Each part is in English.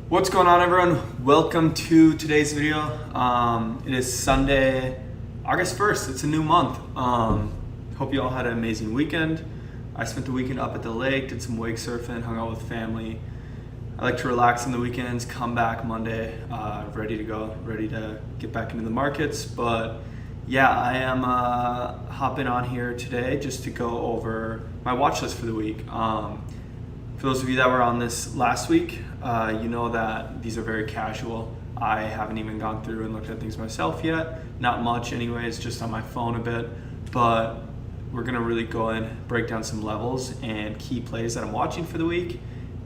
What's going on, everyone? Welcome to today's video. It is Sunday, August 1st. It's a new month. Hope you all had an amazing weekend. I spent the weekend up at the lake, did some wake surfing, hung out with family. I like to relax on the weekends, come back Monday, ready to go, ready to get back into the markets. But yeah, I am hopping on here today just to go over my watch list for the week. For those of you that were on this last week, you know that these are very casual. I haven't even gone through and looked at things myself yet. Not much anyways, just on my phone a bit. But we're gonna really go and break down some levels and key plays that I'm watching for the week.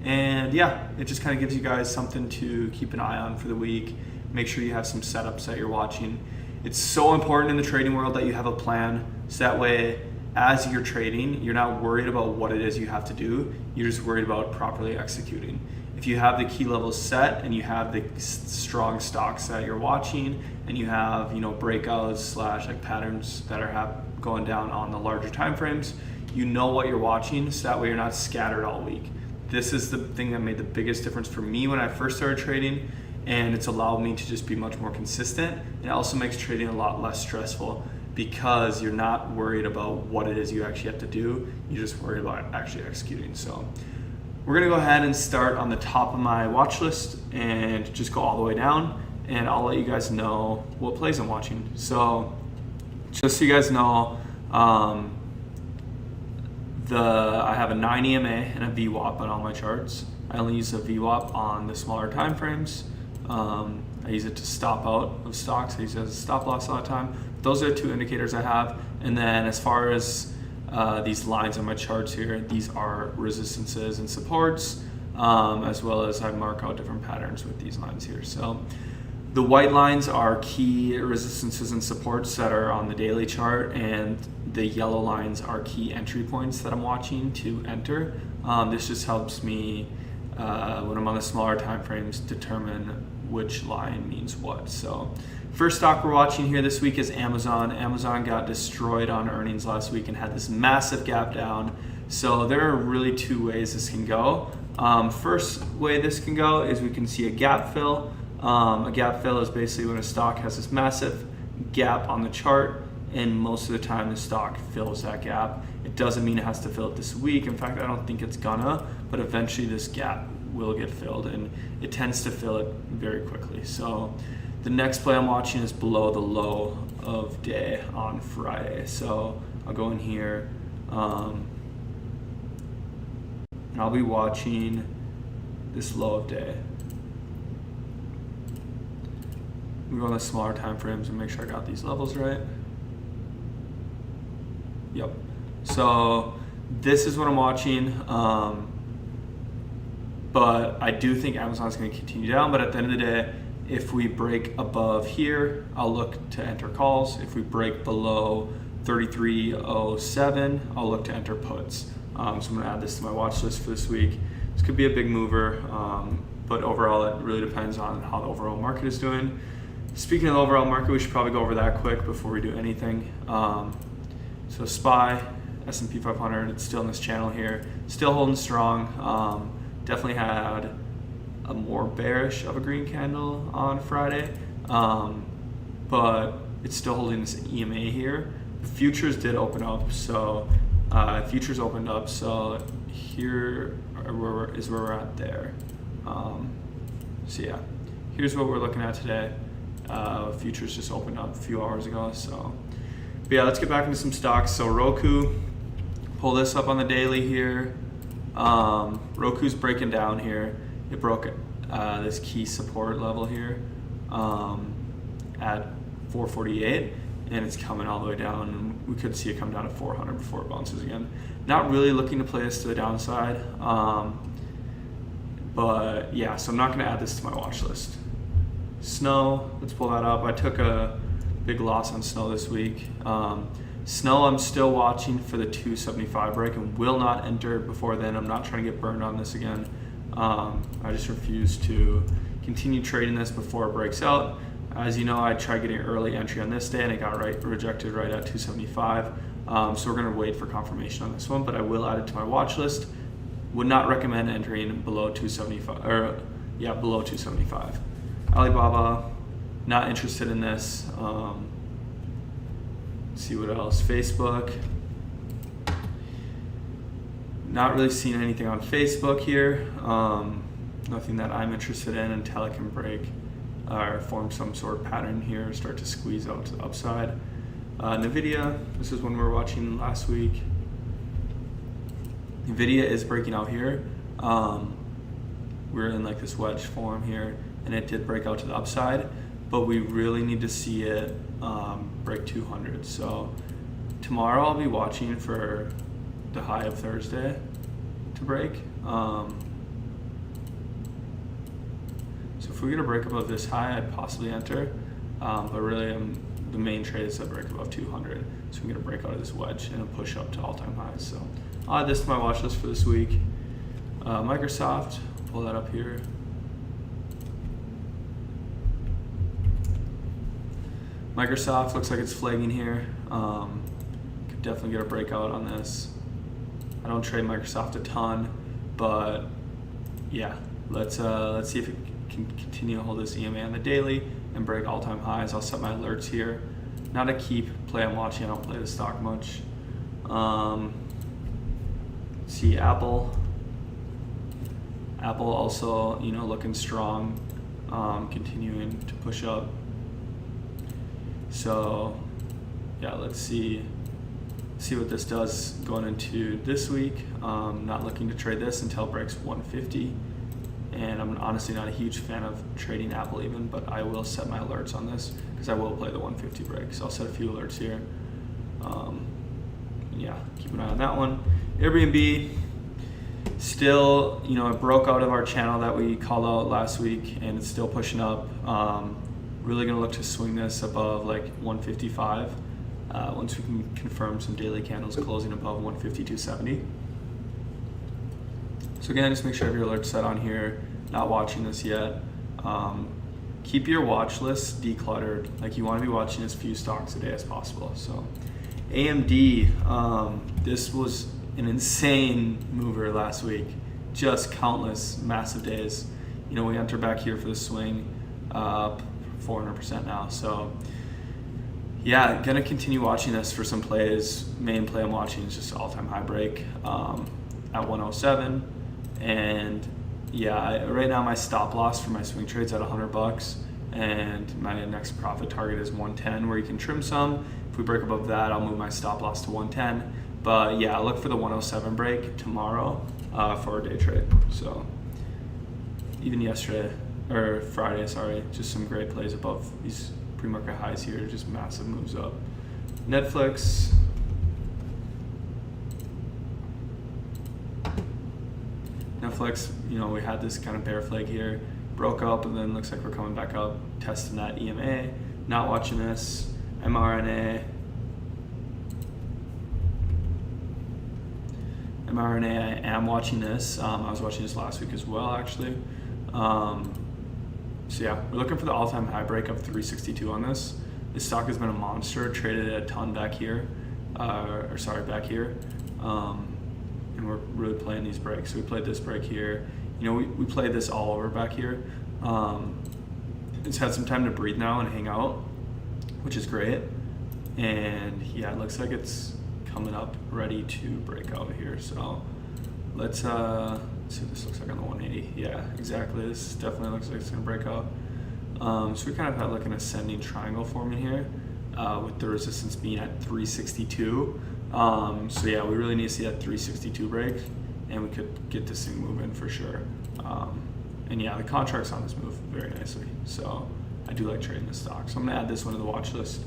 And yeah, it just kind of gives you guys something to keep an eye on for the week. Make sure you have some setups that you're watching. It's so important in the trading world that you have a plan, so that way as you're trading, you're not worried about what it is you have to do. You're just worried about properly executing. If you have the key levels set and you have the strong stocks that you're watching, and you have breakouts / like patterns that are going down on the larger time frames, you know what you're watching, so that way you're not scattered all week. This is the thing that made the biggest difference for me when I first started trading, and it's allowed me to just be much more consistent. It also makes trading a lot less stressful, because you're not worried about what it is you actually have to do. You're just worried about actually executing. So we're gonna go ahead and start on the top of my watch list and just go all the way down, and I'll let you guys know what plays I'm watching. So just so you guys know, I have a 9 EMA and a VWAP on all my charts. I only use a VWAP on the smaller time frames. I use it to stop out of stocks. I use it as a stop loss a lot of time. Those are the two indicators I have. And then as far as these lines on my charts here, these are resistances and supports, as well as I mark out different patterns with these lines here. So the white lines are key resistances and supports that are on the daily chart, and the yellow lines are key entry points that I'm watching to enter. This just helps me when I'm on the smaller time frames determine which line means what. So first stock we're watching here this week is Amazon. Amazon got destroyed on earnings last week and had this massive gap down. So there are really two ways this can go. First way this can go is we can see a gap fill. A gap fill is basically when a stock has this massive gap on the chart, and most of the time the stock fills that gap. It doesn't mean it has to fill it this week. In fact, I don't think it's gonna, but eventually this gap will get filled, and it tends to fill it very quickly. So the next play I'm watching is below the low of day on Friday. So I'll go in here, and I'll be watching this low of day. We go on the smaller time frames and make sure I got these levels right. Yep. So this is what I'm watching. But I do think Amazon's going to continue down. But at the end of the day, if we break above here, I'll look to enter calls. If we break below 33.07, I'll look to enter puts. So I'm going to add this to my watch list for this week. This could be a big mover, but overall it really depends on how the overall market is doing. Speaking of the overall market, we should probably go over that quick before we do anything. So SPY, S&P 500, it's still in this channel here, still holding strong. Definitely had a more bearish of a green candle on Friday, but it's still holding this EMA here. The futures did open up, so futures opened up, so here is where we're at there. So yeah, here's what we're looking at today. Futures just opened up a few hours ago, so but yeah, let's get back into some stocks. So Roku, pull this up on the daily here. Roku's breaking down here. It broke this key support level here at 448, and it's coming all the way down, and we could see it come down to 400 before it bounces again. Not really looking to play this to the downside, but yeah, so I'm not going to add this to my watch list. Snow, let's pull that up. I took a big loss on Snow this week. Snow, I'm still watching for the 275 break and will not enter before then. I'm not trying to get burned on this again. I just refuse to continue trading this before it breaks out. As you know, I tried getting early entry on this day and it got rejected right at 275. So we're gonna wait for confirmation on this one, but I will add it to my watch list. Would not recommend entering below 275 or yeah, below 275. Alibaba, not interested in this. See what else. Facebook, not really seeing anything on Facebook here. Nothing that I'm interested in until I can break or form some sort of pattern here, start to squeeze out to the upside. Nvidia, this is one we were watching last week. Nvidia is breaking out here. We're in like this wedge form here, and it did break out to the upside, but we really need to see it break 200. So tomorrow I'll be watching for the high of Thursday to break. So if we get a break above this high, I'd possibly enter, but really the main trade is a break above 200. So we get a break out of this wedge and a push up to all-time highs. So I'll add this to my watch list for this week. Microsoft, pull that up here. Microsoft looks like it's flagging here. Could definitely get a breakout on this. I don't trade Microsoft a ton, but yeah, let's see if it can continue to hold this EMA on the daily and break all-time highs. I'll set my alerts here. Not a keep play I'm watching. I don't play the stock much. See Apple. Apple also, looking strong, continuing to push up. So yeah, let's see what this does going into this week. Not looking to trade this until it breaks 150. And I'm honestly not a huge fan of trading Apple even, but I will set my alerts on this because I will play the 150 break. So I'll set a few alerts here. Yeah, keep an eye on that one. Airbnb, still, it broke out of our channel that we called out last week, and it's still pushing up. Really gonna look to swing this above like 155 once we can confirm some daily candles closing above 152.70. So again, just make sure you have your alerts set on here. Not watching this yet. Keep your watch list decluttered. Like, you want to be watching as few stocks a day as possible. So AMD, this was an insane mover last week. Just countless massive days. We enter back here for the swing, up 400% now. So yeah, gonna continue watching this for some plays. Main play I'm watching is just all-time high break at 107. And yeah, right now my stop loss for my swing trades at $100, and my next profit target is 110, where you can trim some. If we break above that, I'll move my stop loss to 110. But yeah, look for the 107 break tomorrow for a day trade. So even yesterday, or Friday, sorry, just some great plays above these pre-market highs here, just massive moves up. Netflix. Netflix, we had this kind of bear flag here, broke up, and then looks like we're coming back up, testing that EMA. Not watching this. mRNA, I am watching this. I was watching this last week as well, actually. So yeah, we're looking for the all-time high break of 362 on this. This stock has been a monster, traded at a ton back here, back here. And we're really playing these breaks. So we played this break here. We played this all over back here. It's had some time to breathe now and hang out, which is great. And yeah, it looks like it's coming up ready to break out here. So let's see what this looks like on the 180. Yeah, exactly. This definitely looks like it's gonna break out. So we kind of have like an ascending triangle forming here, with the resistance being at 362. So yeah, we really need to see that 362 break, and we could get this thing moving for sure. And yeah, the contract's on this move very nicely. So I do like trading this stock. So I'm gonna add this one to the watch list.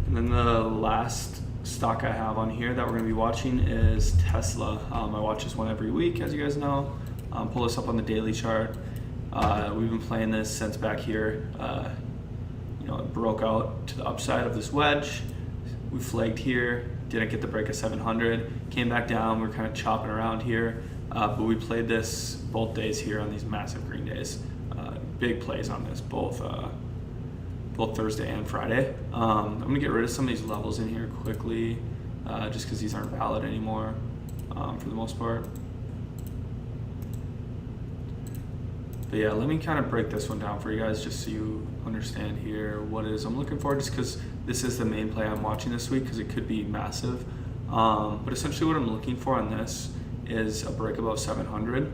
And then the last stock I have on here that we're gonna be watching is Tesla. I watch this one every week, as you guys know. Pull this up on the daily chart. We've been playing this since back here. It broke out to the upside of this wedge. We flagged here, didn't get the break of 700, came back down. We're kind of chopping around here, but we played this both days here on these massive green days. Big plays on this, both Thursday and Friday. I'm gonna get rid of some of these levels in here quickly, just because these aren't valid anymore for the most part. But yeah, let me kind of break this one down for you guys just so you understand here what it is I'm looking for, just because this is the main play I'm watching this week because it could be massive. But essentially what I'm looking for on this is a break above 700.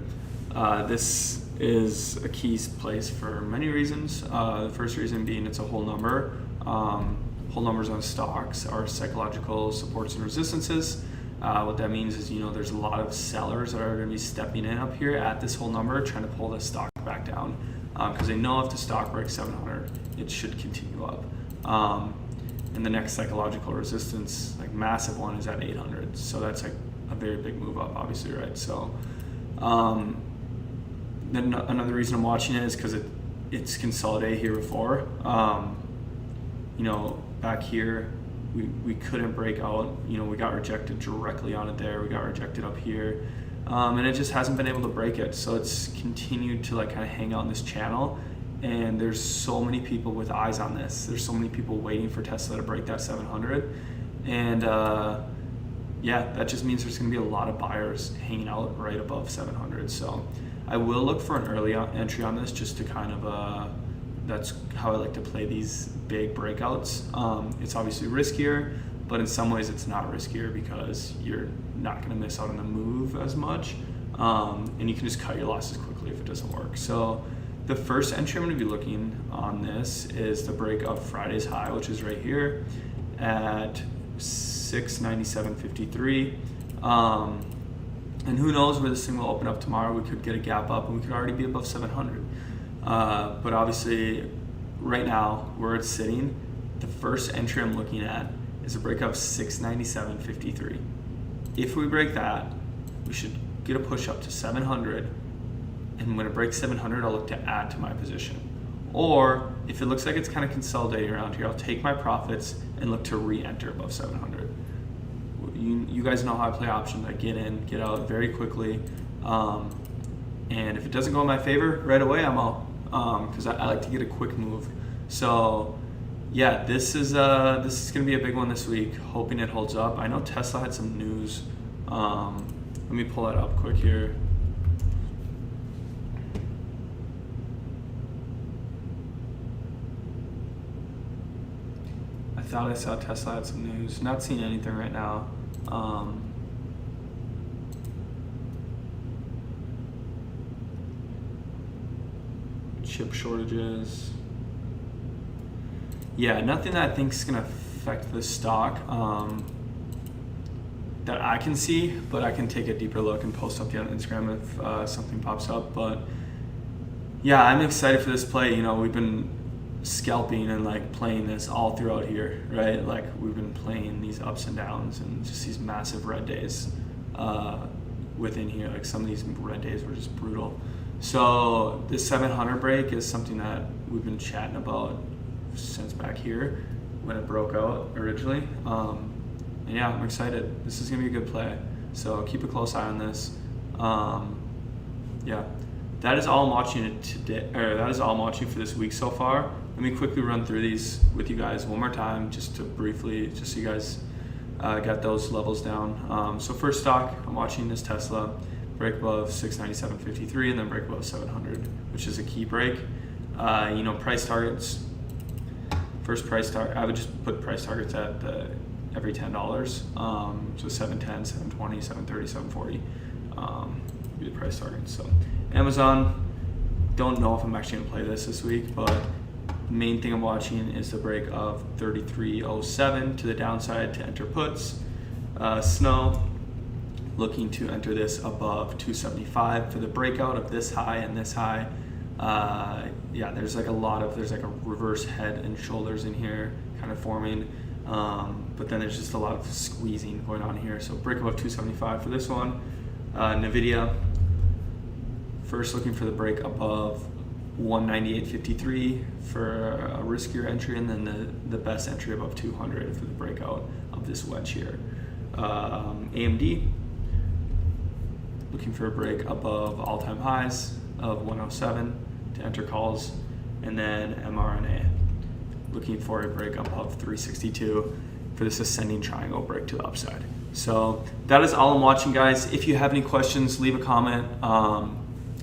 This is a key place for many reasons. The first reason being it's a whole number. Whole numbers on stocks are psychological supports and resistances. What that means is, there's a lot of sellers that are going to be stepping in up here at this whole number, trying to pull the stock back down, because they know if the stock breaks 700, it should continue up. And the next psychological resistance, like massive one, is at 800. So that's like a very big move up, obviously, right? So then another reason I'm watching it is because it's consolidated here before. Back here, we couldn't break out. We got rejected directly on it there. We got rejected up here, and it just hasn't been able to break it. So it's continued to kind of hang out in this channel. And there's so many people with eyes on this. There's so many people waiting for Tesla to break that 700, and that just means there's going to be a lot of buyers hanging out right above 700. So I will look for an early entry on this, just to kind of that's how I like to play these big breakouts. It's obviously riskier, but in some ways it's not riskier because you're not going to miss out on the move as much, and you can just cut your losses quickly if it doesn't work. So the first entry I'm going to be looking on this is the break of Friday's high, which is right here at 697.53. And who knows where this thing will open up tomorrow. We could get a gap up and we could already be above 700. But obviously right now where it's sitting, the first entry I'm looking at is a break of 697.53. If we break that, we should get a push up to 700. And when it breaks 700, I'll look to add to my position. Or if it looks like it's kind of consolidating around here, I'll take my profits and look to re-enter above 700. You guys know how I play options. I get in, get out very quickly. And if it doesn't go in my favor right away, I'm out, because I like to get a quick move. So yeah, this is going to be a big one this week, hoping it holds up. I know Tesla had some news. Let me pull that up quick here. I thought I saw Tesla had some news. Not seeing anything right now. Chip shortages. Yeah, nothing that I think is going to affect the stock that I can see, but I can take a deeper look and post something on Instagram if something pops up. But yeah, I'm excited for this play. We've been scalping and playing this all throughout here, right? We've been playing these ups and downs and just these massive red days within here. Some of these red days were just brutal. So this 700 break is something that we've been chatting about since back here when it broke out originally. And yeah, I'm excited. This is gonna be a good play. So keep a close eye on this. Yeah, that is all I'm watching today, or that is all I'm watching for this week so far. Let me quickly run through these with you guys one more time, just so you guys got those levels down. So first stock, I'm watching this Tesla break above 697.53 and then break above 700, which is a key break. Price targets. First price target, I would just put price targets at every $10. So 710, 720, 730, 740. Be the price targets. So Amazon, don't know if I'm actually gonna play this week, but the main thing I'm watching is the break of 33.07 to the downside to enter puts. Snow, looking to enter this above 275 for the breakout of this high and this high. There's a reverse head and shoulders in here kind of forming, but then there's just a lot of squeezing going on here. So break above 275 for this one. Nvidia, first looking for the break above 198.53 for a riskier entry, and then the best entry above 200 for the breakout of this wedge here. AMD, looking for a break above all-time highs of 107 to enter calls, and then mRNA, looking for a break above 362 for this ascending triangle break to the upside. So that is all I'm watching, guys. If you have any questions, leave a comment.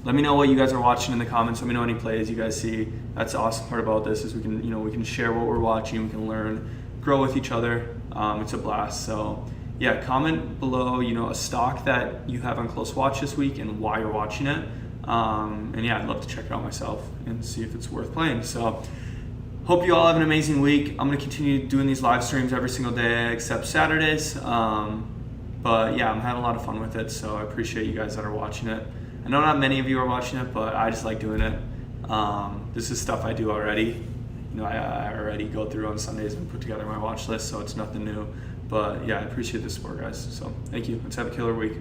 let me know what you guys are watching in the comments. Let me know any plays you guys see. That's the awesome part about this is we can share what we're watching. We can learn, grow with each other. It's a blast. So yeah, comment below, a stock that you have on close watch this week and why you're watching it. And yeah, I'd love to check it out myself and see if it's worth playing. So hope you all have an amazing week. I'm going to continue doing these live streams every single day except Saturdays. But yeah, I'm having a lot of fun with it. So I appreciate you guys that are watching it. I know not many of you are watching it, but I just like doing it. This is stuff I do already. I already go through on Sundays and put together my watch list, so it's nothing new. But yeah, I appreciate the support, guys. So thank you. Let's have a killer week.